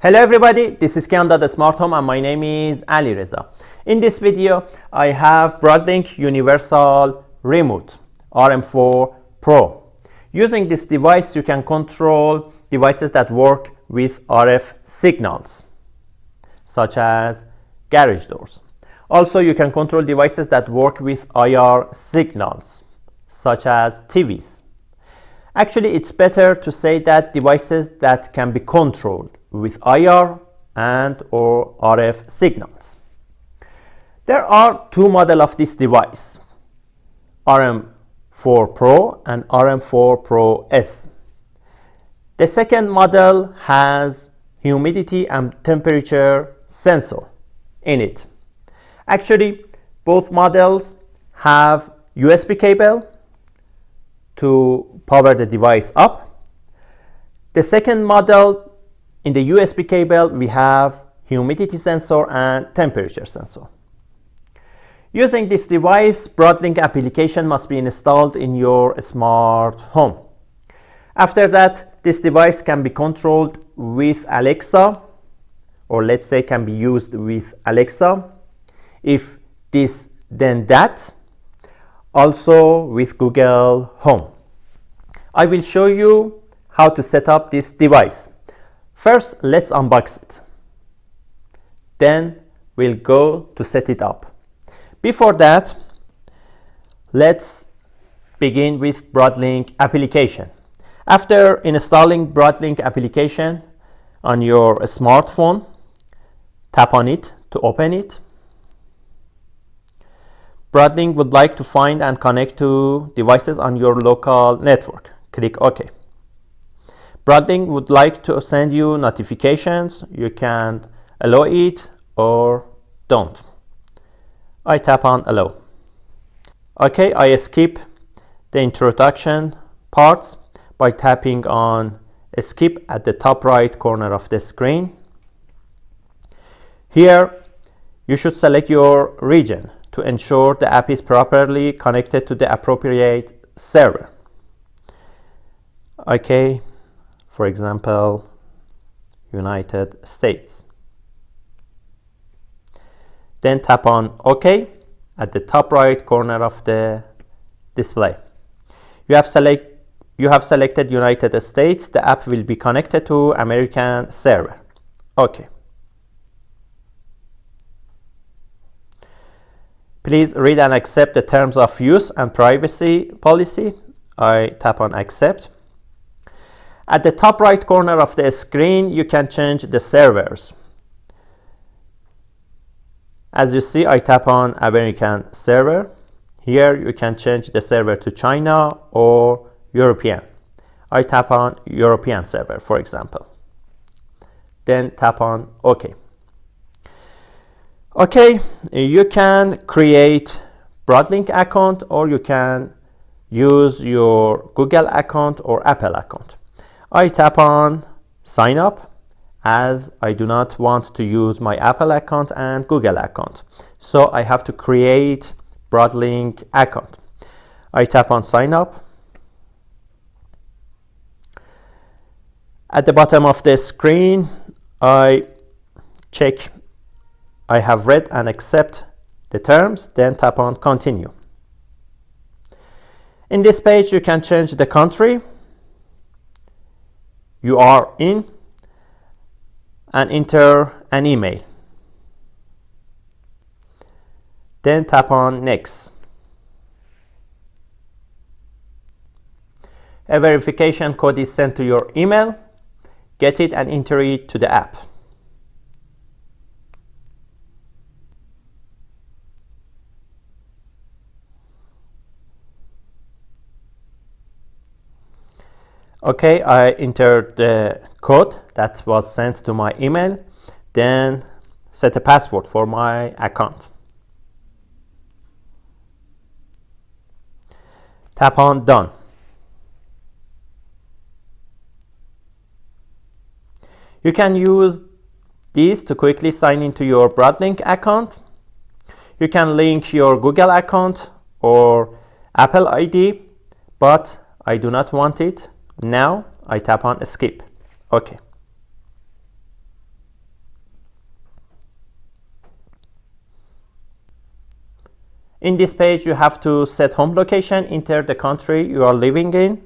Hello everybody, this is Kian the Smart Home and my name is Ali Reza. In this video, I have Broadlink Universal Remote RM4 Pro. Using this device, you can control devices that work with RF signals, such as garage doors. Also, you can control devices that work with IR signals, such as TVs. Actually, it's better to say that devices that can be controlled with IR and or RF signals. There are two models of this device, RM4 Pro and RM4 Pro S. The second model has humidity and temperature sensor in it. Actually, both models have USB cable to power the device up. The second model, in the USB cable, we have humidity sensor and temperature sensor. Using this device, Broadlink application must be installed in your smart home. After that, this device can be controlled with Alexa, or let's say can be used with Alexa. If this, then that. Also with Google Home. I will show you how to set up this device. First, let's unbox it. Then we'll go to set it up. Before that, let's begin with Broadlink application. After installing Broadlink application on your smartphone, tap on it to open it. Broadlink would like to find and connect to devices on your local network. Click OK. Broadlink would like to send you notifications. You can allow it or don't. I tap on allow. OK, I skip the introduction parts by tapping on skip at the top right corner of the screen. Here, you should select your region to ensure the app is properly connected to the appropriate server. Okay, for example, United States. Then tap on OK at the top right corner of the display. You have selected United States. The app will be connected to American server. OK. Please read and accept the terms of use and privacy policy. I tap on accept. At the top right corner of the screen, you can change the servers. As you see, I tap on American server. Here you can change the server to China or European. I tap on European server, for example. Then tap on OK. Okay, you can create Broadlink account or you can use your Google account or Apple account. I tap on sign up as I do not want to use my Apple account and Google account. So I have to create Broadlink account. I tap on sign up. At the bottom of the screen, I check I have read and accept the terms, then tap on continue. In this page, you can change the country you are in and enter an email. Then tap on next. A verification code is sent to your email. Get it and enter it to the app. Okay, I entered the code that was sent to my email, then set a password for my account. Tap on done. You can use these to quickly sign into your Broadlink account. You can link your Google account or Apple ID, but I do not want it. Now I tap on skip. Okay. In this page, you have to set home location, enter the country you are living in.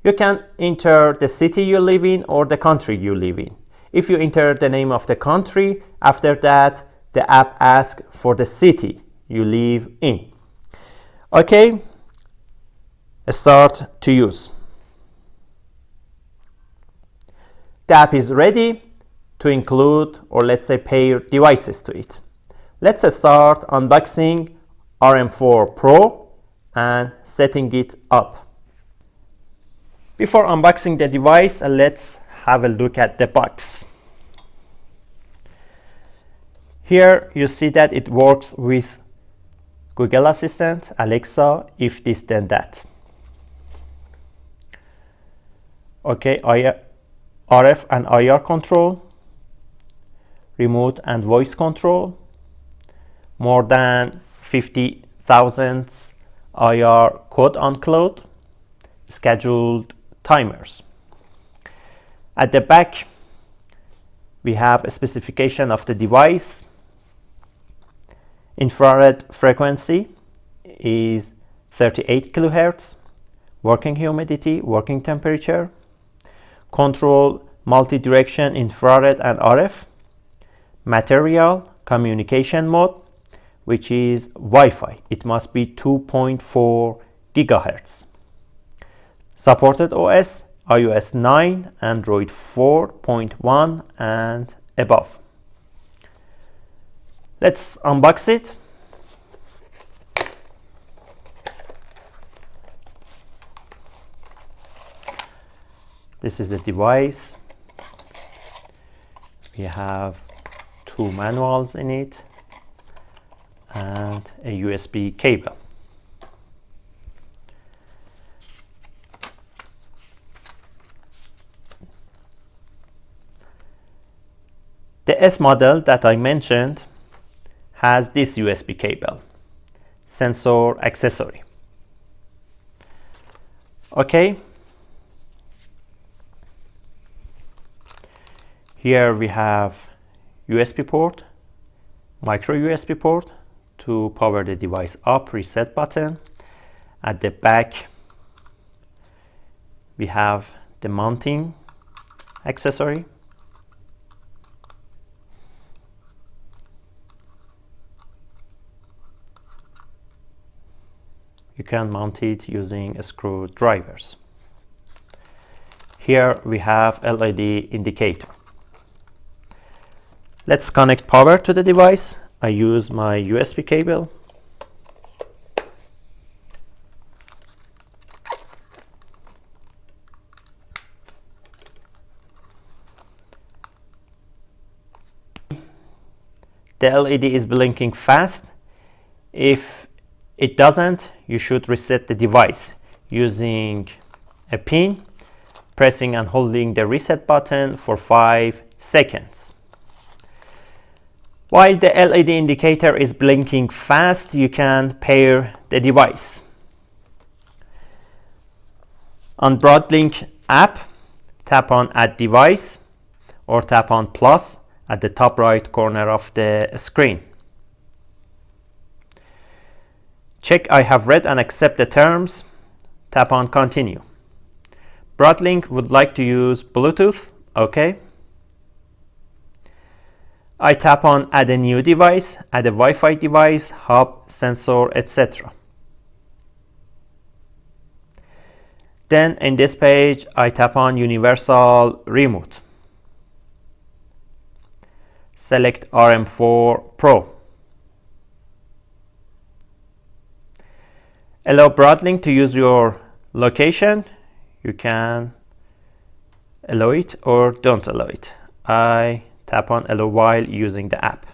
You can enter the city you live in or the country you live in. If you enter the name of the country, after that, the app asks for the city you live in. Okay, start to use. The app is ready to include, or let's say pair devices to it. Let's start unboxing Rm4 Pro and setting it up. Before unboxing the device, let's have a look at the box. Here you see that it works with Google Assistant, Alexa, if this then that. Okay, RF and IR control, remote and voice control, more than 50,000 IR quote unquote, scheduled timers. At the back, we have a specification of the device. Infrared frequency is 38 kHz, working humidity, working temperature, control multi-direction infrared and RF, material communication mode, which is Wi-Fi. It must be 2.4 GHz. Supported OS, iOS 9, Android 4.1 and above. Let's unbox it. This is the device. We have two manuals in it and a USB cable. The S model that I mentioned has this USB cable, sensor accessory. Okay. Here we have USB port, micro USB port to power the device up, reset button. At the back, we have the mounting accessory. You can mount it using screwdrivers. Here we have LED indicator. Let's connect power to the device. I use my USB cable. The LED is blinking fast. If it doesn't, you should reset the device using a pin, pressing and holding the reset button for 5 seconds. While the LED indicator is blinking fast, you can pair the device. On Broadlink app, tap on Add Device or tap on plus at the top right corner of the screen. Check I have read and accept the terms. Tap on Continue. Broadlink would like to use Bluetooth. OK. I tap on Add a new device, add a Wi-Fi device, hub, sensor, etc. Then in this page, I tap on Universal Remote. Select Rm4 Pro. Allow Broadlink to use your location. You can allow it or don't allow it. I tap on allow while using the app.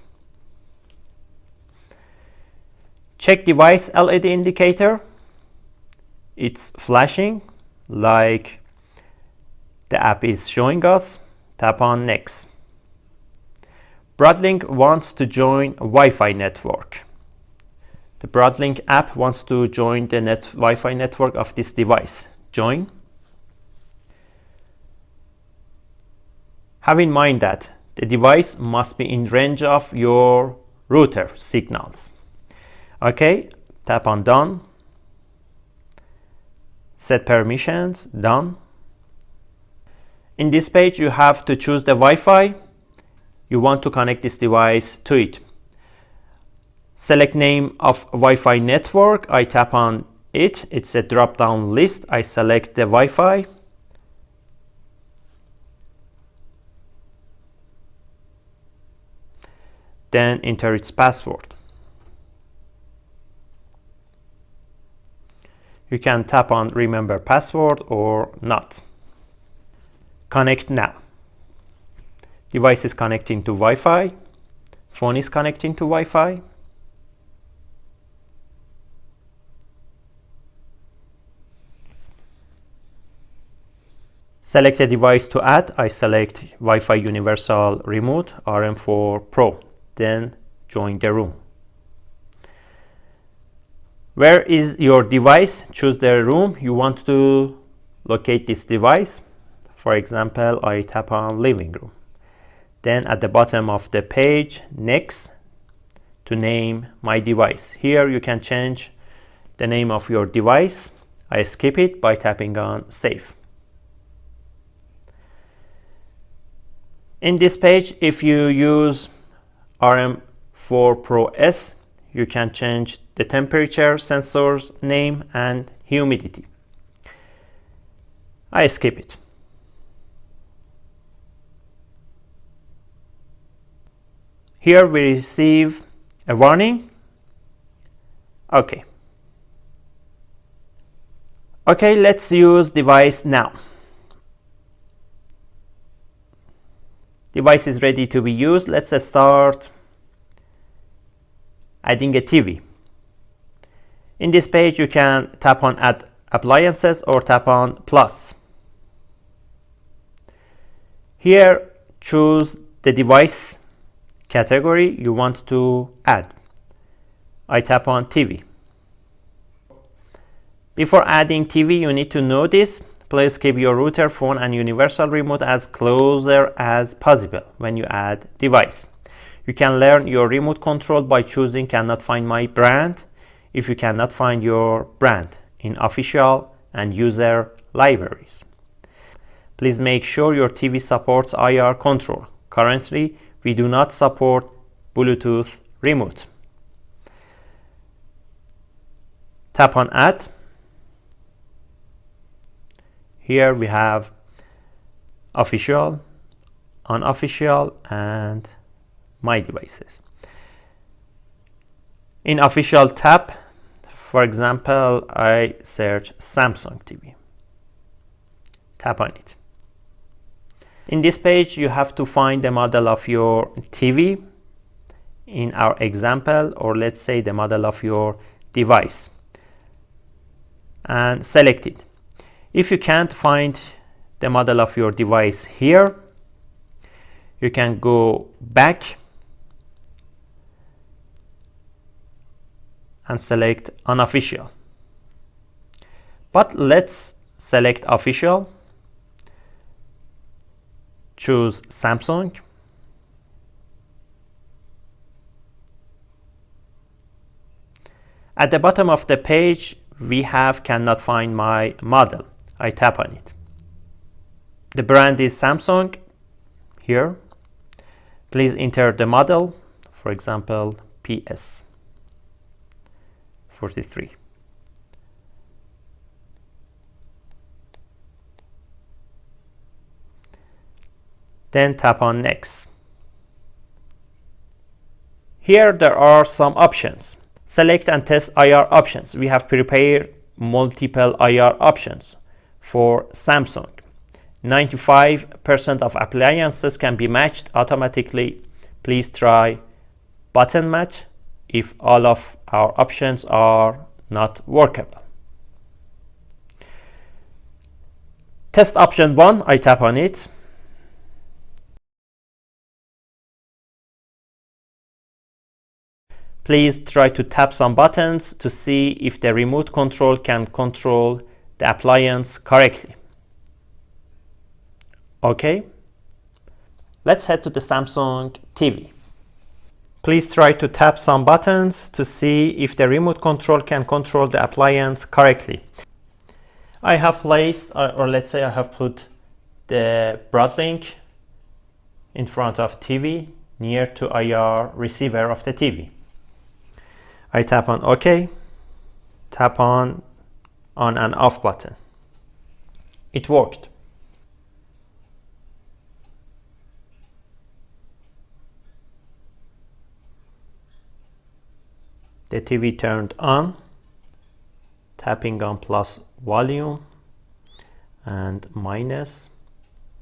Check device LED indicator. It's flashing like the app is showing us. Tap on next. Broadlink wants to join Wi-Fi network. The Broadlink app wants to join the Wi-Fi network of this device. Join. Have in mind that the device must be in range of your router signals. Okay, tap on done. Set permissions, done. In this page, you have to choose the Wi-Fi you want to connect this device to it. Select name of Wi-Fi network. I tap on it. It's a drop-down list. I select the Wi-Fi. Then enter its password. You can tap on remember password or not. Connect now. Device is connecting to Wi-Fi. Phone is connecting to Wi-Fi. Select a device to add. I select Wi-Fi Universal Remote Rm4 Pro. Then join the room. Where is your device? Choose the room you want to locate this device. For example, I tap on living room. Then at the bottom of the page, next, to name my device. Here you can change the name of your device. I skip it by tapping on save. In this page, if you use Rm4 Pro S, you can change the temperature sensor's name and humidity. I skip it. Here we receive a warning. Okay. Okay, let's use device now. Device is ready to be used. Let's start adding a TV. In this page, you can tap on add appliances or tap on plus. Here, choose the device category you want to add. I tap on TV. Before adding TV, you need to know this. Please keep your router, phone, and universal remote as closer as possible when you add device. You can learn your remote control by choosing cannot find my brand if you cannot find your brand in official and user libraries. Please make sure your TV supports IR control. Currently, we do not support Bluetooth remote. Tap on add. Here we have official, unofficial, and my devices. In official tab, for example, I search Samsung TV. Tap on it. In this page, you have to find the model of your TV. In our example, or let's say the model of your device, and select it. If you can't find the model of your device here, you can go back and select unofficial. But let's select official. Choose Samsung. At the bottom of the page, we have cannot find my model. I tap on it. The brand is Samsung here. Please enter the model, for example, PS43. Then tap on next. Here there are some options. Select and test IR options. We have prepared multiple IR options for Samsung. 95% of appliances can be matched automatically. Please try button match if all of our options are not workable. Test option 1, I tap on it. Please try to tap some buttons to see if the remote control can control the appliance correctly. Okay. Let's head to the Samsung TV. Please try to tap some buttons to see if the remote control can control the appliance correctly. I have placed, or let's say I have put the Broadlink in front of TV near to IR receiver of the TV. I tap on OK, tap on and off button. It worked. The TV turned on, tapping on plus volume and minus,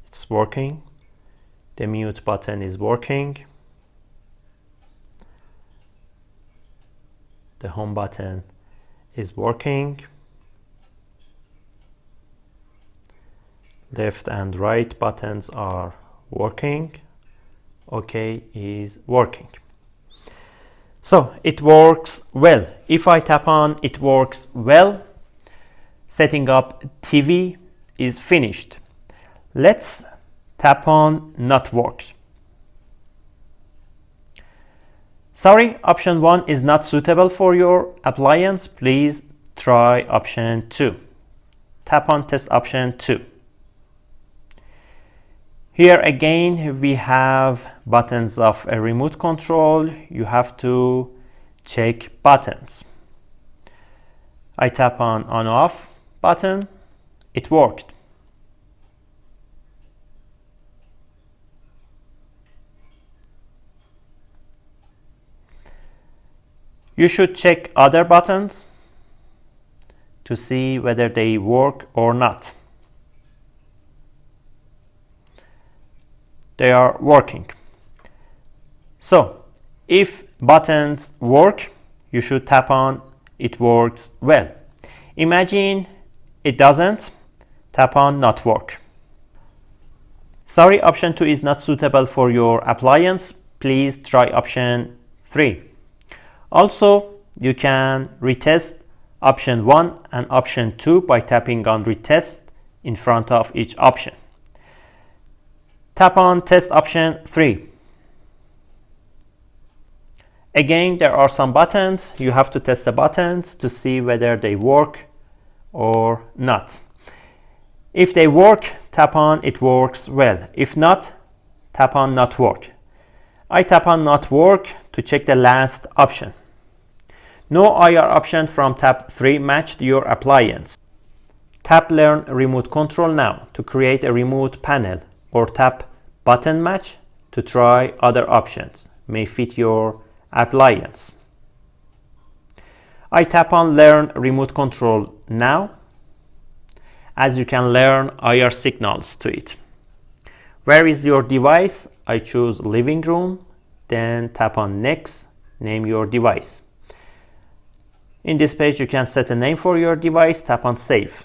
it's working. The mute button is working. The home button is working. Left and right buttons are working. OK is working. So it works well. If I tap on, it works well. Setting up TV is finished. Let's tap on not works. Sorry, option 1 is not suitable for your appliance. Please try option 2. Tap on test option 2. Here again we have buttons of a remote control. You have to check buttons. I tap on off button. It worked. You should check other buttons to see whether they work or not. They are working. So if buttons work, you should tap on it works well. Imagine it doesn't, tap on not work. Sorry, option 2 is not suitable for your appliance. Please try option 3. Also, you can retest option 1 and option 2 by tapping on retest in front of each option. Tap on test option 3. Again, there are some buttons. You have to test the buttons to see whether they work or not. If they work, tap on it works well. If not, tap on not work. I tap on not work to check the last option. No IR option from tab 3 matched your appliance. Tap learn remote control now to create a remote panel, or tap button match to try other options may fit your appliance. I tap on learn remote control now, as you can learn IR signals to it. Where is your device? I choose living room, then tap on next, name your device. In this page you can set a name for your device, tap on save.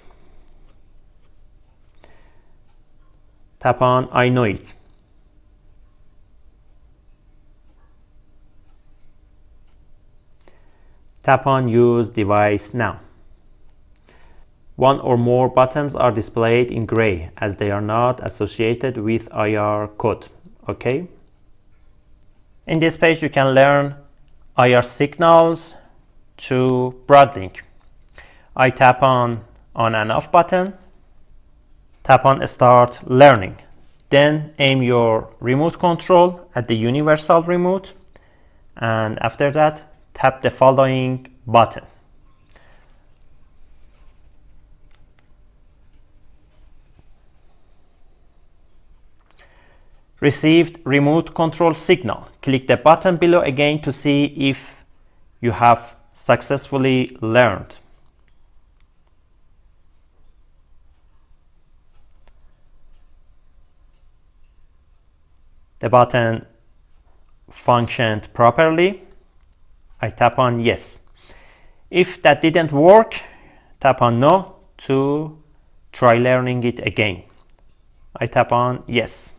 Tap on I know it. Tap on use device now. One or more buttons are displayed in gray as they are not associated with IR code. Okay. In this page you can learn IR signals to Broadlink. I tap on and off button, tap on start learning, then aim your remote control at the universal remote, and after that tap the following button. Received remote control signal. Click the button below again to see if you have successfully learned. The button functioned properly. I tap on yes. If that didn't work, tap on no to try learning it again. I tap on yes.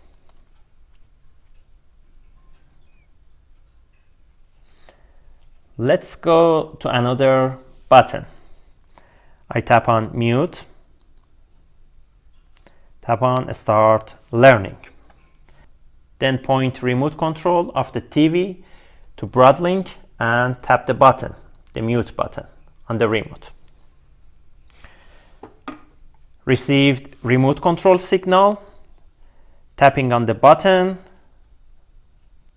Let's go to another button. I tap on mute, tap on start learning. Then point remote control of the TV to Broadlink and tap the button, the mute button on the remote. Received remote control signal. Tapping on the button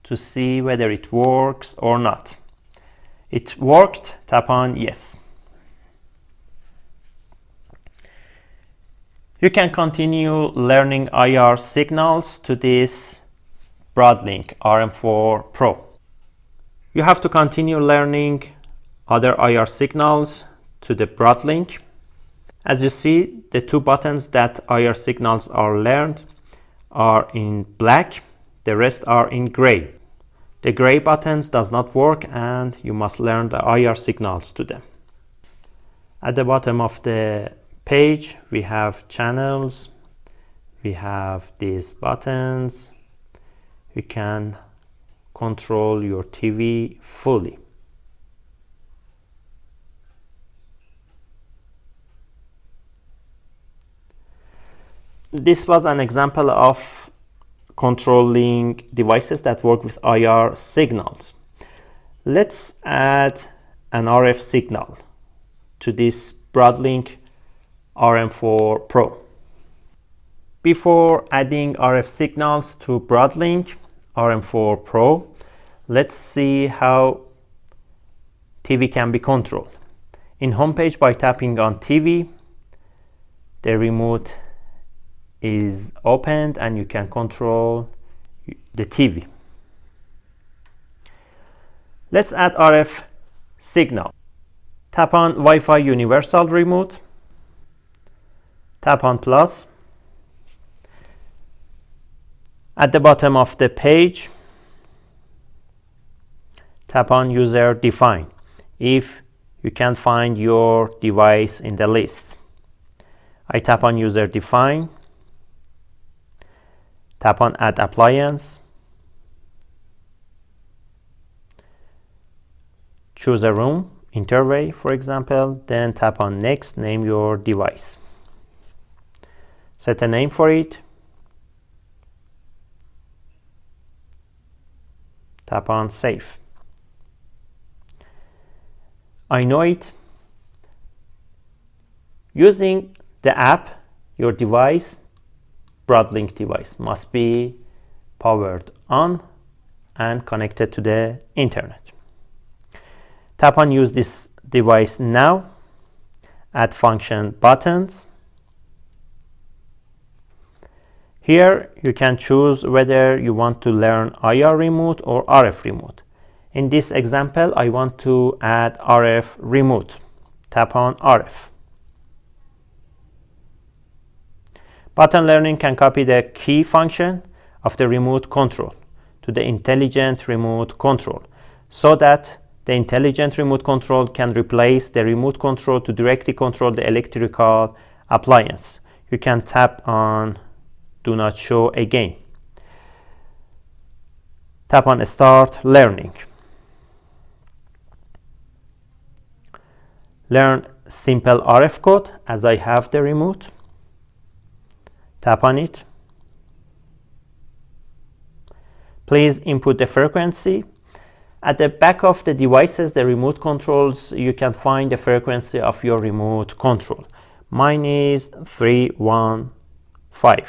to see whether it works or not. It worked. Tap on yes. You can continue learning IR signals to this Broadlink Rm4 Pro. You have to continue learning other IR signals to the Broadlink. As you see, the two buttons that IR signals are learned are in black, the rest are in gray. The gray buttons does not work and you must learn the IR signals to them. At the bottom of the page we have channels, we have these buttons. You can control your TV fully. This was an example of controlling devices that work with IR signals. Let's add an RF signal to this Broadlink Rm4 Pro. Before adding RF signals to Broadlink Rm4 Pro, let's see how TV can be controlled. In homepage, by tapping on TV, the remote is opened and you can control the TV. Let's add RF signal. Tap on Wi-Fi universal remote. Tap on plus. At the bottom of the page, tap on user define if you can't find your device in the list. I tap on user define. Tap on add appliance. Choose a room, interway for example, then tap on next, name your device. Set a name for it. Tap on save. I know it. Using the app, your device, Broadlink device, must be powered on and connected to the internet. Tap on use this device now. Add function buttons. Here you can choose whether you want to learn IR remote or RF remote. In this example, I want to add RF remote. Tap on RF. Button learning can copy the key function of the remote control to the intelligent remote control so that the intelligent remote control can replace the remote control to directly control the electrical appliance. You can tap on do not show again. Tap on start learning. Learn simple RF code as I have the remote. Tap on it. Please input the frequency. At the back of the devices, the remote controls, you can find the frequency of your remote control. Mine is 315,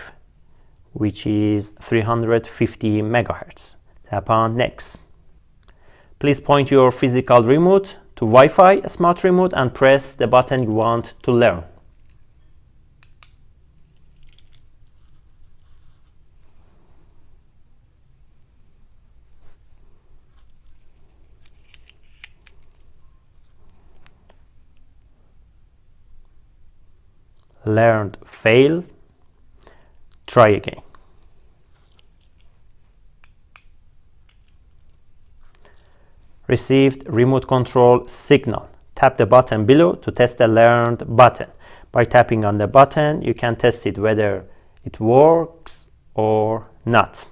which is 350 megahertz. Tap on next. Please point your physical remote to Wi-Fi smart remote and press the button you want to learn. Learned fail. Try again. Received remote control signal. Tap the button below to test the learned button. By tapping on the button, you can test it whether it works or not.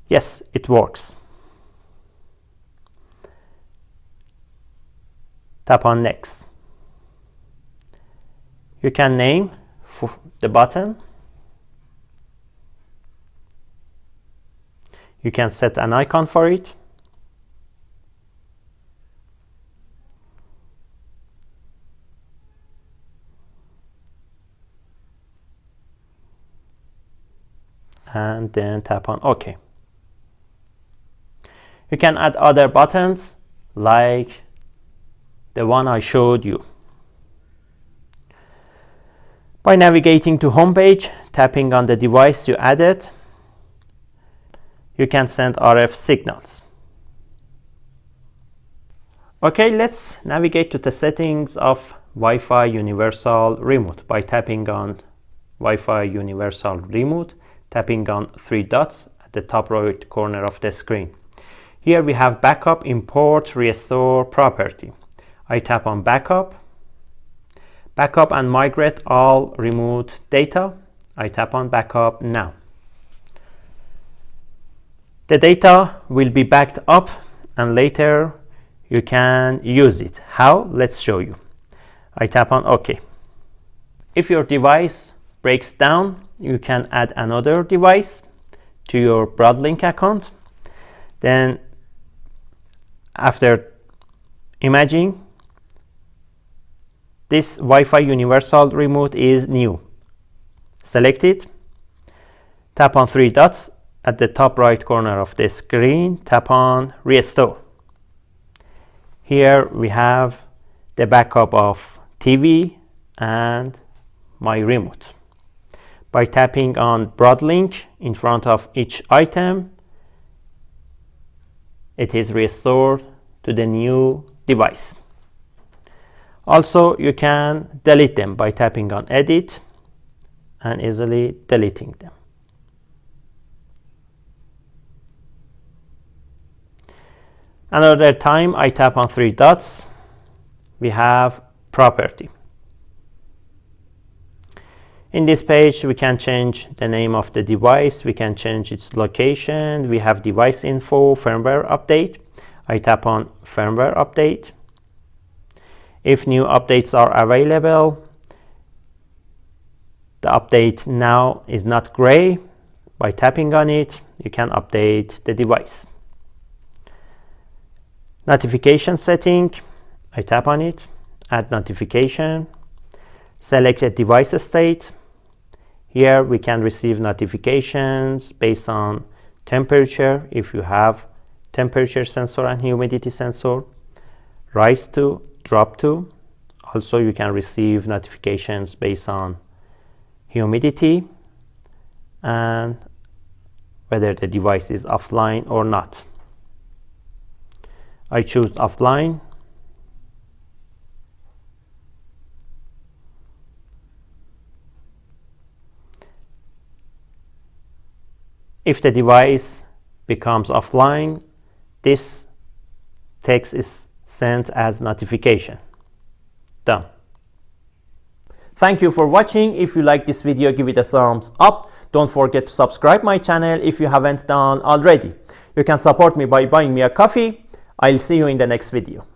Yes, it works. Tap on next. You can name the button. You can set an icon for it. And then tap on OK. You can add other buttons like the one I showed you. By navigating to home page, tapping on the device you added, you can send RF signals. Okay, let's navigate to the settings of Wi-Fi Universal Remote by tapping on Wi-Fi Universal Remote, tapping on three dots at the top right corner of the screen. Here we have backup, import, restore property. I tap on backup. Backup and migrate all remote data. I tap on backup now. The data will be backed up and later you can use it. How? Let's show you. I tap on OK. If your device breaks down, you can add another device to your Broadlink account. Then after imaging, this Wi-Fi Universal Remote is new. Select it. Tap on three dots at the top right corner of the screen. Tap on Restore. Here we have the backup of TV and my remote. By tapping on Broadlink in front of each item, it is restored to the new device. Also, you can delete them by tapping on Edit and easily deleting them. Another time I tap on three dots, we have property. In this page we can change the name of the device, we can change its location, we have device info, firmware update. I tap on firmware update. If new updates are available, the update now is not gray. By tapping on it, you can update the device. Notification setting, I tap on it, add notification, select a device state. Here we can receive notifications based on temperature, if you have temperature sensor and humidity sensor, rise to, drop to. Also you can receive notifications based on humidity and whether the device is offline or not. I choose offline. If the device becomes offline, this text is sent as notification. Done. Thank you for watching. If you like this video, give it a thumbs up. Don't forget to subscribe my channel if you haven't done already. You can support me by buying me a coffee. I'll see you in the next video.